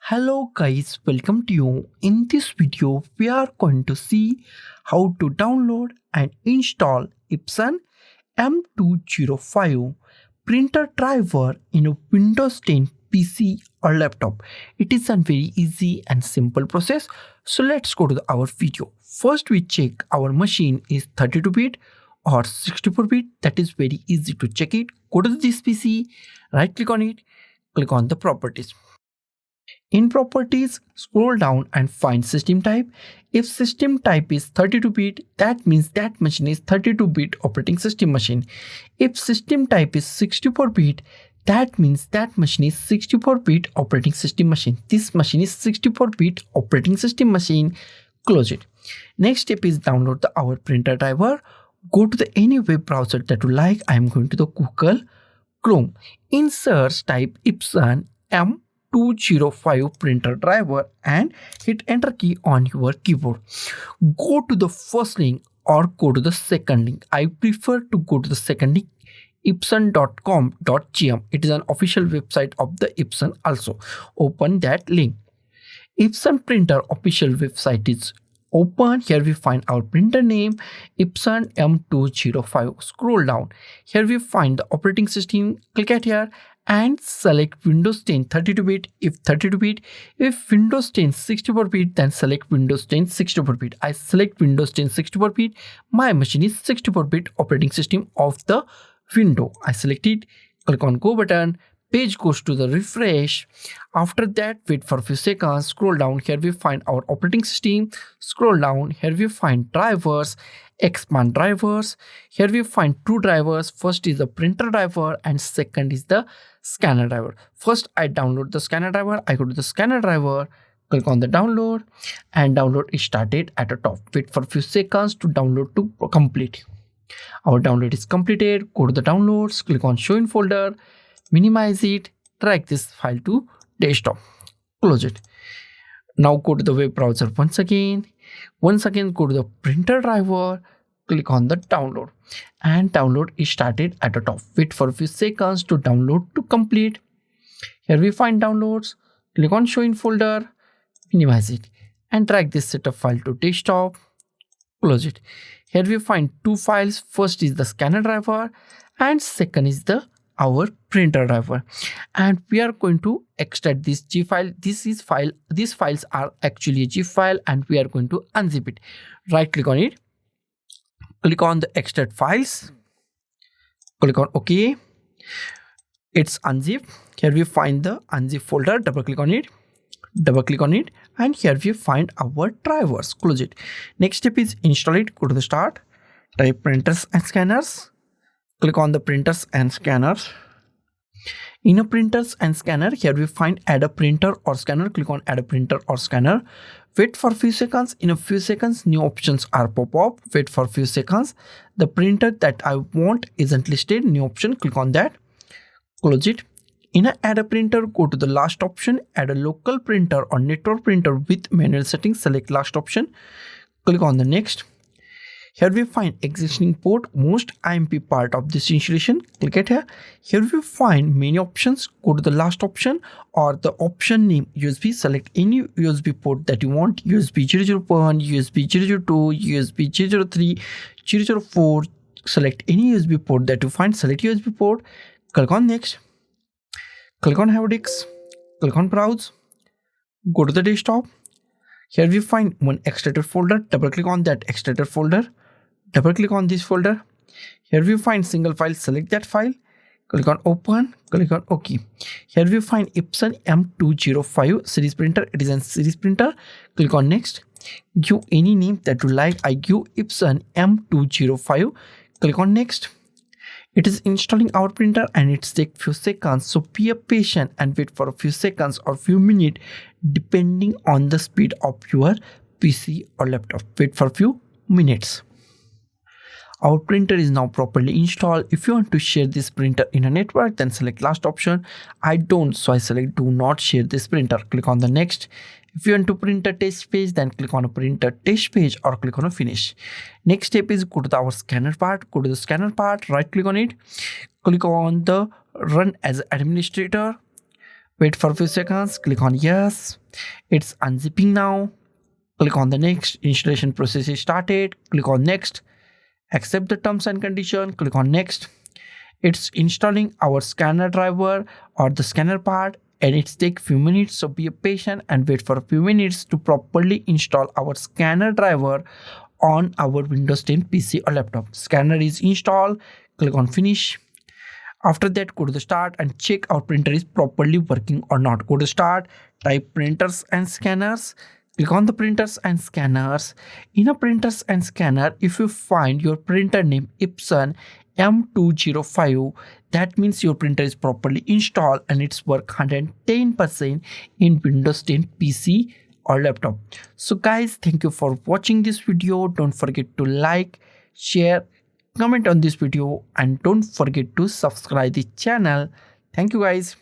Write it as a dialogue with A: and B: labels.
A: Hello guys, welcome to you. In this video, we are going to see how to download and install Epson M205 printer driver in a Windows 10 PC or laptop. It is a very easy and simple process. So let's go to our video. First we check our machine is 32-bit or 64-bit. That is very easy to check it. Go to this PC, right click on it, click on the properties. In properties, scroll down and find system type. If system type is 32-bit, that means that machine is 32-bit operating system machine. If system type is 64-bit, that means that machine is 64-bit operating system machine. This machine is 64-bit operating system machine. Close it. Next step is download our printer driver. Go to any web browser that you like. I am going to the Google Chrome. In search type Epson M205 printer driver and hit enter key on your keyboard. Go to the first link or go to the second link. I prefer to go to the second link, epson.com.gm. It is an official website of the Epson also. Open that link. Epson printer official website is open. Here we find our printer name, Epson M205. Scroll down. Here we find the operating system. Click at here and select Windows 10 32-bit if 32-bit. If Windows 10 64-bit, then select Windows 10 64-bit. I select Windows 10 64-bit. My machine is 64-bit operating system of the window. I select it, click on go button. Page goes to the refresh. After that, wait for a few seconds. Scroll down. Here we find our operating system. Scroll down. Here we find drivers, expand drivers. Here we find two drivers. First is the printer driver and second is the scanner driver. First, I download the scanner driver. I go to the scanner driver, click on the download, and download is started at the top. Wait for a few seconds to download to complete. Our download is completed. Go to the downloads, click on show in folder, minimize it, drag this file to desktop, close it. Now go to the web browser once again go to the printer driver, click on the download, and download is started at the top. Wait for a few seconds to download to complete. Here we find downloads, click on show in folder, minimize it, and drag this setup file to desktop, close it. Here we find two files. First is the scanner driver and second is our printer driver, and we are going to extract this G file. These files are actually a G file, and we are going to unzip it. Right click on it, click on the extract files, click on OK. It's unzip. Here we find the unzip folder. Double click on it, and here we find our drivers. Close it. Next step is install it. Go to the start, type printers and scanners, click on the printers and scanners. In a printers and scanner, here we find add a printer or scanner. Click on add a printer or scanner. Wait for a few seconds. In a few seconds, new options are pop up. Wait for a few seconds. The printer that I want isn't listed. New option, click on that, close it. In a add a printer, go to the last option, add a local printer or network printer with manual settings. Select last option, click on the next. Here we find existing port, most IMP part of this installation. Click at here. Here we find many options. Go to the last option or the option name USB. Select any USB port that you want. USB 001, USB 002, USB 003, 004. Select any USB port that you find. Select USB port. Click on next. Click on have disk. Click on browse. Go to the desktop. Here we find one extracted folder. Double click on that extracted folder. Double click on this folder. Here we find single file. Select that file. Click on open. Click on OK. Here we find Epson M205 series printer. It is a series printer. Click on next. Give any name that you like. I give Epson M205. Click on next. It is installing our printer and it takes few seconds. So be patient and wait for a few seconds or few minutes depending on the speed of your PC or laptop. Wait for a few minutes. Our printer is now properly installed. If you want to share this printer in a network, then select last option. I don't, so I select do not share this printer. Click on the next. If you want to print a test page, then click on a printer test page or click on a finish. Next step is go to our scanner part. Go to the scanner part, right click on it. Click on the run as administrator. Wait for a few seconds, click on yes. It's unzipping now. Click on the next. Installation process is started. Click on next. Accept the terms and condition. Click on next. It's installing our scanner driver or the scanner part, and it's take few minutes, so be patient and wait for a few minutes to properly install our scanner driver on our Windows 10 PC or laptop. Scanner is installed. Click on finish. After that, go to the start and check our printer is properly working or not. Go to start, type printers and scanners. Click on the printers and scanners. In a printers and scanner, if you find your printer name Epson M205, that means your printer is properly installed and it's work 110% in Windows 10 PC or laptop. So guys, thank you for watching this video. Don't forget to like, share, comment on this video, and don't forget to subscribe the channel. Thank you guys.